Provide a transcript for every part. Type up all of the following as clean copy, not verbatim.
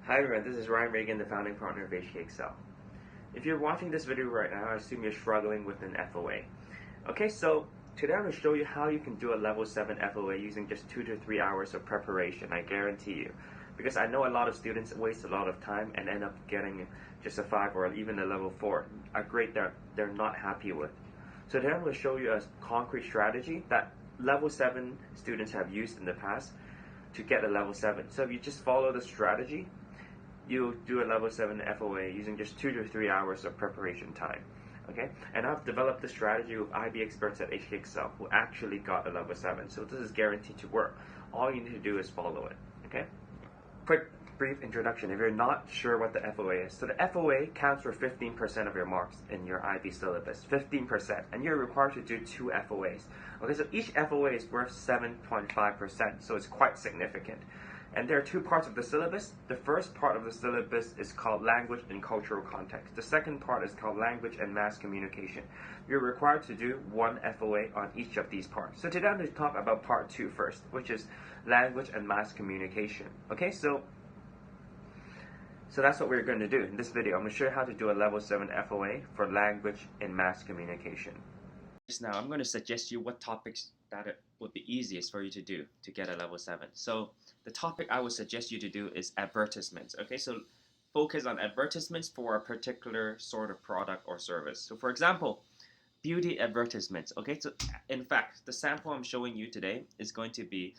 Hi everyone, this is Ryan Reagan, the founding partner of HKExcel. If you're watching this video right now, I assume you're struggling with an FOA. Okay, so today I'm going to show you how you can do a level 7 FOA using just 2 to 3 hours of preparation, I guarantee you. Because I know a lot of students waste a lot of time and end up getting just a 5 or even a level 4, a grade that they're not happy with. So today I'm going to show you a concrete strategy that level 7 students have used in the past to get a level 7. So if you just follow the strategy, you do a level 7 FOA using just 2 to 3 hours of preparation time. Okay, and I've developed this strategy with IB experts at HKExcel who actually got a level 7. So this is guaranteed to work. All you need to do is follow it. Okay. Quick brief introduction if you're not sure what the FOA is. So the FOA counts for 15% of your marks in your IB syllabus. 15%, and you're required to do 2 FOAs. Okay, so each FOA is worth 7.5%, so it's quite significant. And there are 2 parts of the syllabus. The first part of the syllabus is called language and cultural context. The second part is called language and mass communication. You're required to do 1 FOA on each of these parts. So today I'm going to talk about part 2 first, which is language and mass communication. Okay, so that's what we're going to do in this video. I'm going to show you how to do a level 7 FOA for language and mass communication. Now I'm going to suggest you what topics that it would be easiest for you to do to get a level 7. So the topic I would suggest you to do is advertisements. Okay, so focus on advertisements for a particular sort of product or service. So for example, beauty advertisements. Okay, so in fact, the sample I'm showing you today is going to be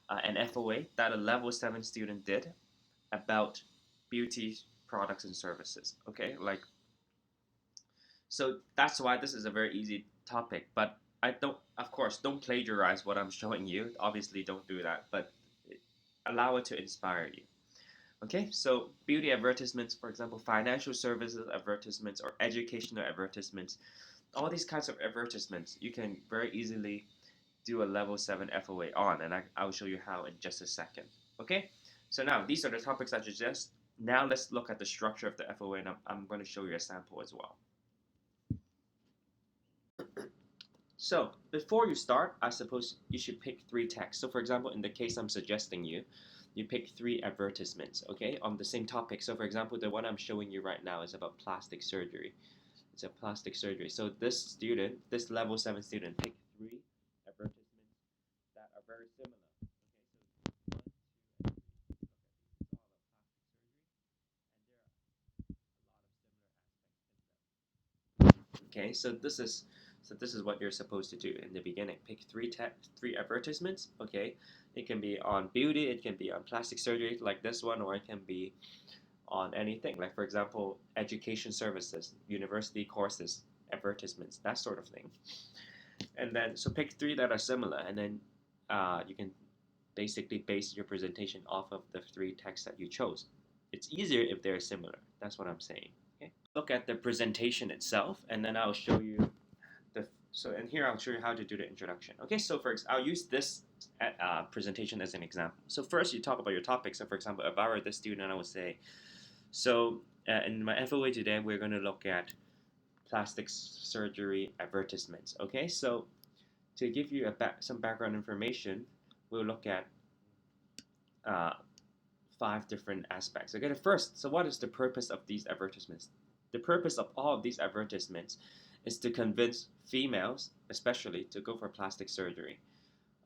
an FOA that a level 7 student did about beauty products and services. Okay, so that's why this is a very easy topic, but I don't, of course, don't plagiarize what I'm showing you. Obviously, don't do that, but allow it to inspire you. Okay, so beauty advertisements, for example, financial services advertisements or educational advertisements, all these kinds of advertisements, you can very easily do a level 7 FOA on, and I'll show you how in just a second. Okay, so now these are the topics I suggest. Now let's look at the structure of the FOA, and I'm going to show you a sample as well. So before you start, I suppose you should pick 3 texts. So for example, in the case I'm suggesting you pick 3 advertisements, okay, on the same topic. So for example, the one I'm showing you right now is about plastic surgery. It's a plastic surgery. So this student, this level 7 student, picked 3 advertisements that are very similar. Okay, so this is what you're supposed to do in the beginning. Pick 3 advertisements. Okay, it can be on beauty, it can be on plastic surgery like this one, or it can be on anything, like for example, education services, university courses, advertisements, that sort of thing. And then so pick 3 that are similar, and then you can basically base your presentation off of the 3 texts that you chose. It's easier if they're similar. That's what I'm saying. Okay. Look at the presentation itself, and then I'll show you and here I'll show you how to do the introduction. Okay, so I'll use this presentation as an example. So first you talk about your topic. So for example, if I were this student, I would say, so in my FOA today, we're going to look at plastic surgery advertisements. Okay, so to give you some background information, we'll look at 5 different aspects. Okay, the first, so what is the purpose of these advertisements? The purpose of all of these advertisements is to convince females, especially, to go for plastic surgery.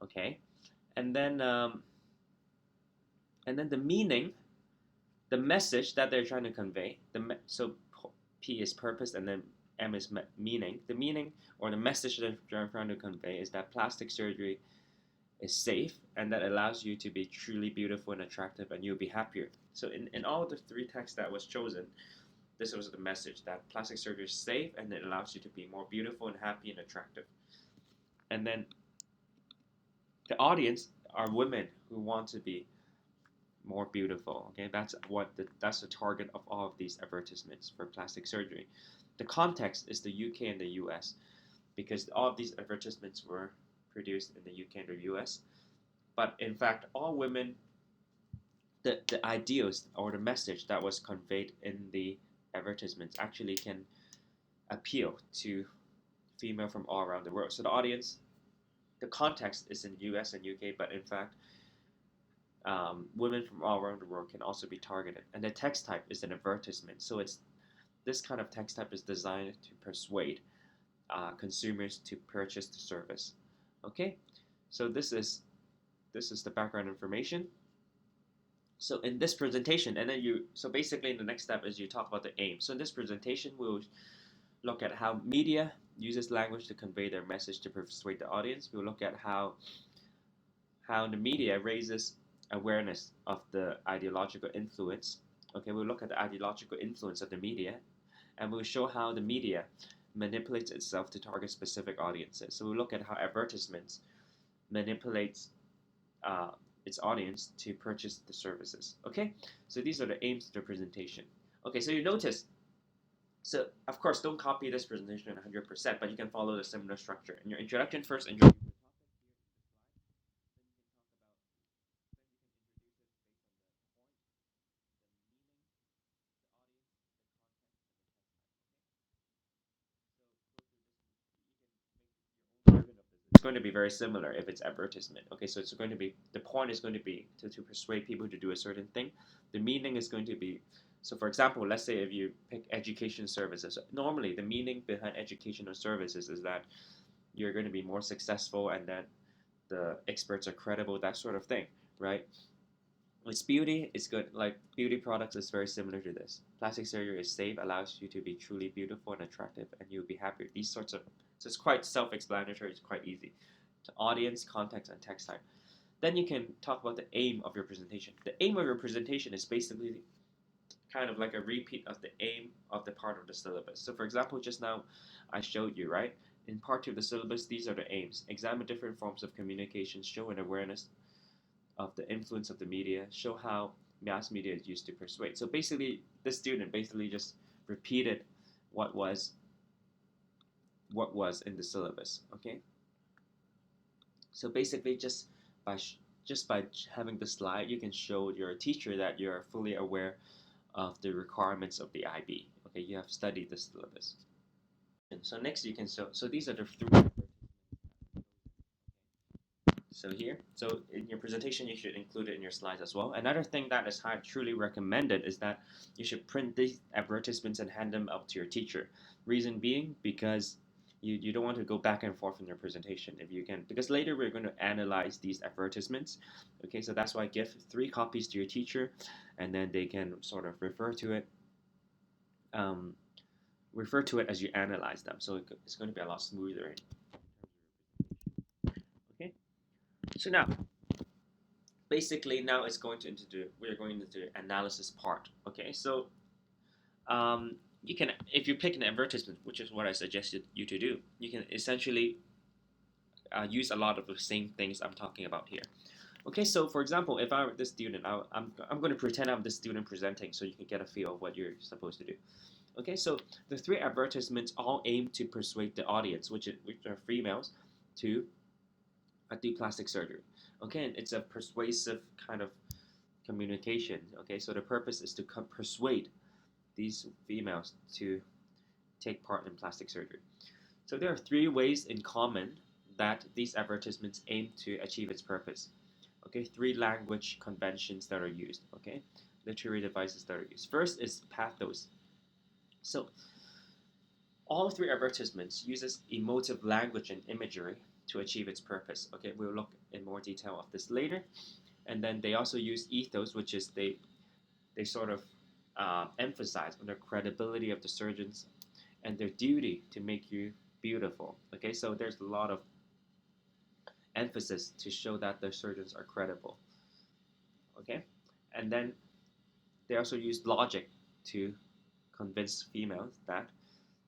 Okay, and then the meaning, the message that they're trying to convey. So P is purpose, and then M is meaning. The meaning or the message that they're trying to convey is that plastic surgery is safe and that allows you to be truly beautiful and attractive, and you'll be happier. So in all the 3 texts that was chosen, this was the message, that plastic surgery is safe and it allows you to be more beautiful and happy and attractive. And then the audience are women who want to be more beautiful. Okay, that's the target of all of these advertisements for plastic surgery. The context is the UK and the US, because all of these advertisements were produced in the UK and the US. But in fact, all women, the ideals or the message that was conveyed in the advertisements actually can appeal to female from all around the world. So the audience, the context is in US and UK, but in fact, women from all around the world can also be targeted. And the text type is an advertisement. So it's this kind of text type is designed to persuade consumers to purchase the service. Okay, so this is the background information. So in this presentation, and then so basically the next step is you talk about the aim. So in this presentation, we'll look at how media uses language to convey their message to persuade the audience. We'll look at how the media raises awareness of the ideological influence. Okay, we'll look at the ideological influence of the media, and we'll show how the media manipulates itself to target specific audiences. So we'll look at how advertisements manipulates uh, its audience to purchase the services. Okay, so these are the aims of the presentation. Okay, so you notice. So of course, don't copy this presentation 100%, but you can follow the similar structure. In your introduction first, introduce the topic. It's going to be very similar if it's advertisement. Okay, so it's going to be the point is going to be to persuade people to do a certain thing. The meaning is going to be so. For example, let's say if you pick education services, normally the meaning behind educational services is that you're going to be more successful and that the experts are credible, that sort of thing, right? With beauty, it's good. Like beauty products is very similar to this. Plastic surgery is safe, allows you to be truly beautiful and attractive, and you'll be happier. These sorts of so it's quite self-explanatory. It's quite easy. To audience, context, and text type. Then you can talk about the aim of your presentation. The aim of your presentation is basically kind of like a repeat of the aim of the part of the syllabus. So for example, just now I showed you, right? In part 2 of the syllabus, these are the aims. Examine different forms of communication, show an awareness of the influence of the media, show how mass media is used to persuade. So basically, this student basically just repeated what was in the syllabus. Okay. So basically, just by having the slide, you can show your teacher that you're fully aware of the requirements of the IB. Okay, you have studied the syllabus. And so next you can so these are the three. So here, so in your presentation, you should include it in your slides as well. Another thing that is truly recommended is that you should print these advertisements and hand them out to your teacher. Reason being, because you don't want to go back and forth in your presentation if you can, because later we're going to analyze these advertisements. Okay, so that's why give 3 copies to your teacher, and then they can sort of refer to it. Refer to it as you analyze them, so it's going to be a lot smoother. Okay, so now basically now it's going to we're going into the analysis part. Okay, so you can, if you pick an advertisement, which is what I suggested you to do, you can essentially use a lot of the same things I'm talking about here. Okay, so for example, if I'm this student, I'm going to pretend I'm the student presenting so you can get a feel of what you're supposed to do. Okay, so the 3 advertisements all aim to persuade the audience, which are females, to do plastic surgery. Okay, and it's a persuasive kind of communication. Okay, so the purpose is to persuade these females to take part in plastic surgery. So there are 3 ways in common that these advertisements aim to achieve its purpose. Okay, 3 language conventions that are used. Okay, literary devices that are used. First is pathos. So all 3 advertisements uses emotive language and imagery to achieve its purpose. Okay, we'll look in more detail of this later. And then they also use ethos, which is they sort of emphasize on the credibility of the surgeons and their duty to make you beautiful. Okay, so there's a lot of emphasis to show that the surgeons are credible. Okay, and then they also use logic to convince females that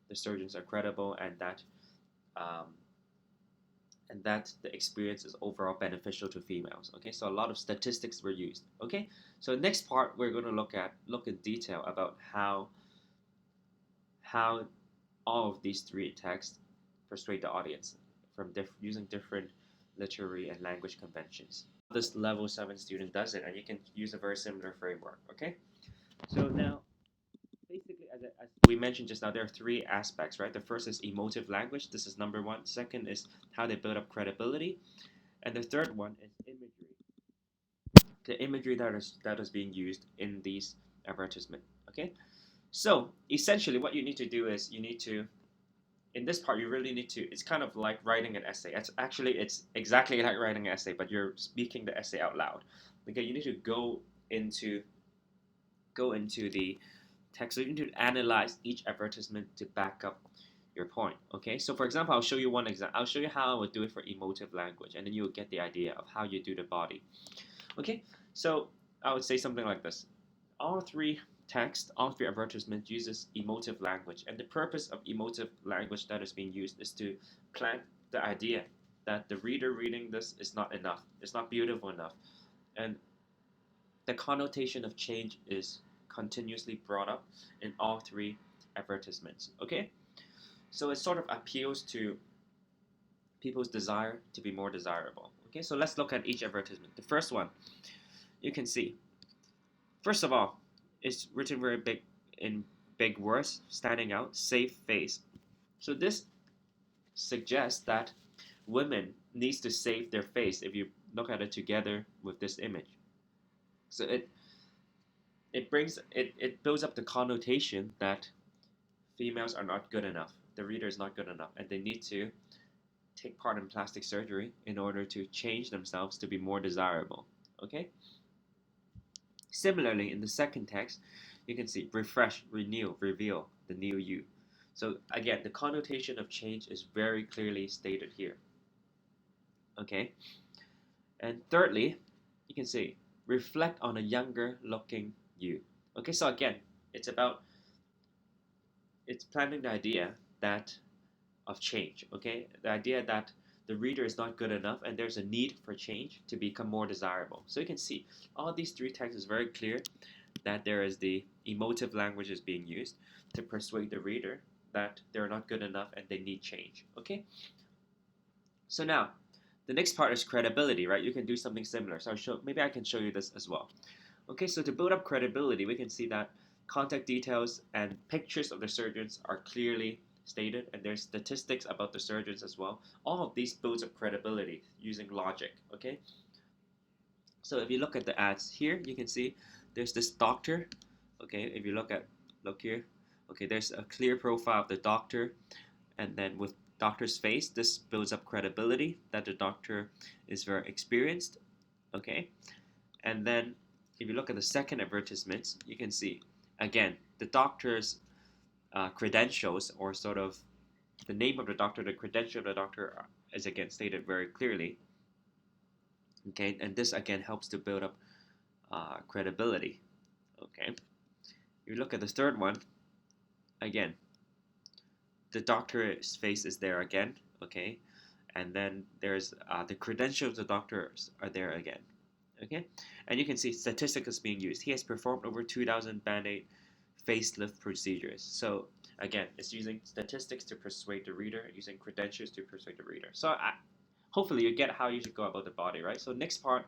the surgeons are credible um, and that the experience is overall beneficial to females. Okay, so a lot of statistics were used. Okay, so next part we're going to look in detail about how all of these 3 texts persuade the audience from using different literary and language conventions. This level 7 student does it, and you can use a very similar framework. Okay, so now basically, as we mentioned just now, there are 3 aspects, right? The first is emotive language. This is number 1. Second is how they build up credibility, and the third one is imagery. the imagery that is being used in these advertisement. Okay, so essentially what you need to do is you need to, in this part you really need to, it's kind of like writing an essay. It's exactly like writing an essay, but you're speaking the essay out loud. Okay, you need to go into the text. So you need to analyze each advertisement to back up your point. Okay, so for example, I'll show you one example. I'll show you how I would do it for emotive language, and then you'll get the idea of how you do the body. Okay, so I would say something like this. All three advertisements uses emotive language, and the purpose of emotive language that is being used is to plant the idea that the reader reading this is not enough. It's not beautiful enough. And the connotation of change is continuously brought up in all three advertisements. Okay? So it sort of appeals to people's desire to be more desirable. Okay, so let's look at each advertisement. The first one, you can see, first of all, it's written very big in big words, standing out, save face. So this suggests that women needs to save their face if you look at it together with this image. So it builds up the connotation that females are not good enough. The reader is not good enough, and they need to take part in plastic surgery in order to change themselves to be more desirable. Okay? Similarly, in the second text, you can see refresh, renew, reveal, the new you. So again, the connotation of change is very clearly stated here. Okay? And thirdly, you can see reflect on a younger looking you. Okay, so again, it's planting the idea that of change. Okay, the idea that the reader is not good enough and there's a need for change to become more desirable. So you can see all these three texts is very clear that there is the emotive language is being used to persuade the reader that they're not good enough and they need change. Okay, so now the next part is credibility, right? You can do something similar. So maybe I can show you this as well. Okay, so to build up credibility, we can see that contact details and pictures of the surgeons are clearly stated, and there's statistics about the surgeons as well. All of these builds up credibility using logic. Okay, so if you look at the ads here, you can see there's this doctor. Okay, if you look here, okay, there's a clear profile of the doctor, and then with doctor's face, this builds up credibility that the doctor is very experienced. Okay, and then if you look at the second advertisement, you can see again the doctor's credentials, or sort of the name of the doctor, the credential of the doctor is again stated very clearly. Okay, and this again helps to build up credibility. Okay, you look at the third one, again, the doctor's face is there again. Okay, and then there's the credentials of the doctors are there again. Okay, and you can see statistics is being used. He has performed over 2,000 Band-Aid facelift procedures. So again, it's using statistics to persuade the reader, using credentials to persuade the reader. So hopefully you get how you should go about the body, right? So next part,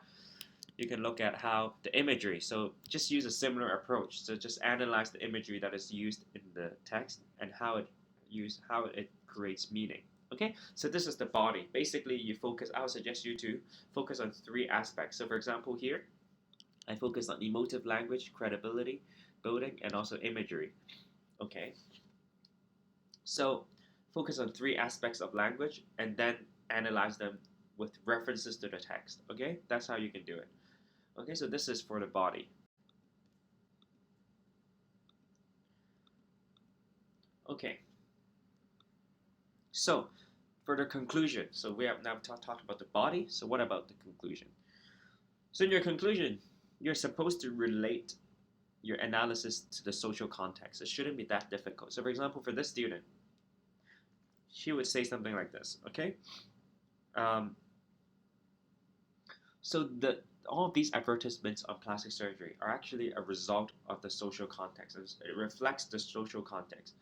you can look at how the imagery. So just use a similar approach. So just analyze the imagery that is used in the text and how it creates meaning. Okay, so this is the body. Basically, I would suggest you to focus on three aspects. So for example, here, I focus on emotive language, credibility building, and also imagery. Okay, so focus on three aspects of language and then analyze them with references to the text. Okay, that's how you can do it. Okay, so this is for the body. Okay, so for the conclusion, so we have now talked about the body, so what about the conclusion? So in your conclusion, you're supposed to relate your analysis to the social context. It shouldn't be that difficult. So for example, for this student, she would say something like this, okay? So all of these advertisements on plastic surgery are actually a result of the social context. It reflects the social context,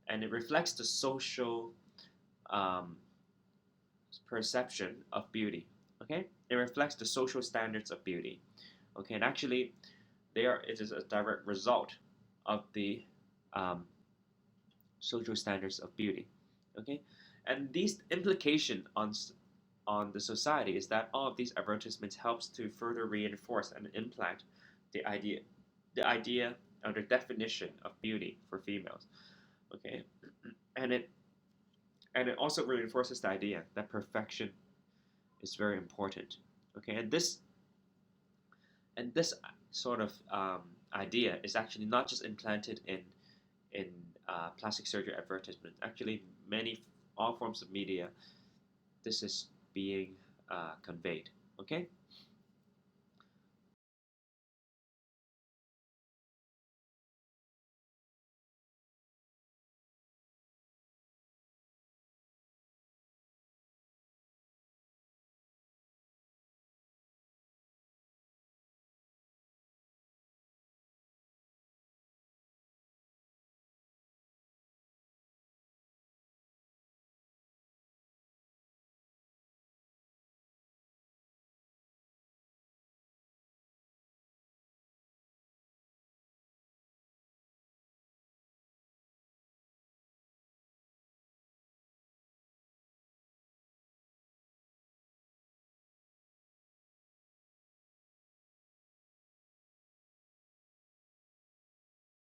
and it reflects the social perception of beauty. Okay, it reflects the social standards of beauty. Okay, and actually, it is a direct result of the social standards of beauty. Okay, and these implication on on the society is that all of these advertisements helps to further reinforce and implant the idea or the definition of beauty for females. Okay, and it also reinforces the idea that perfection is very important. Okay, and this sort of idea is actually not just implanted in plastic surgery advertisements. Actually, all forms of media, this is being conveyed. Okay,